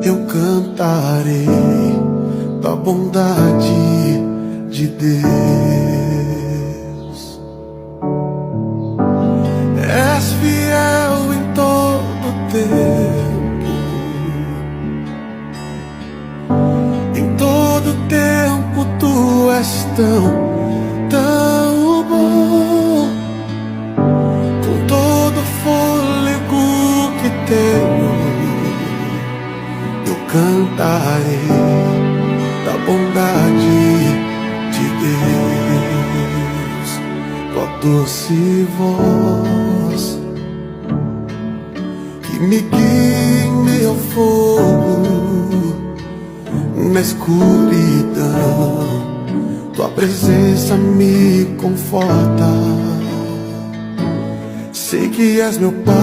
eu cantarei da bondade de Deus. És fiel em todo tempo, em todo tempo tu és tão bom. Com todo fôlego que tenho, eu cantarei da bondade de Deus. Tua doce voz que me guia em meio ao fogo, na escuridão, tua presença me conforta. Sei que és meu Pai,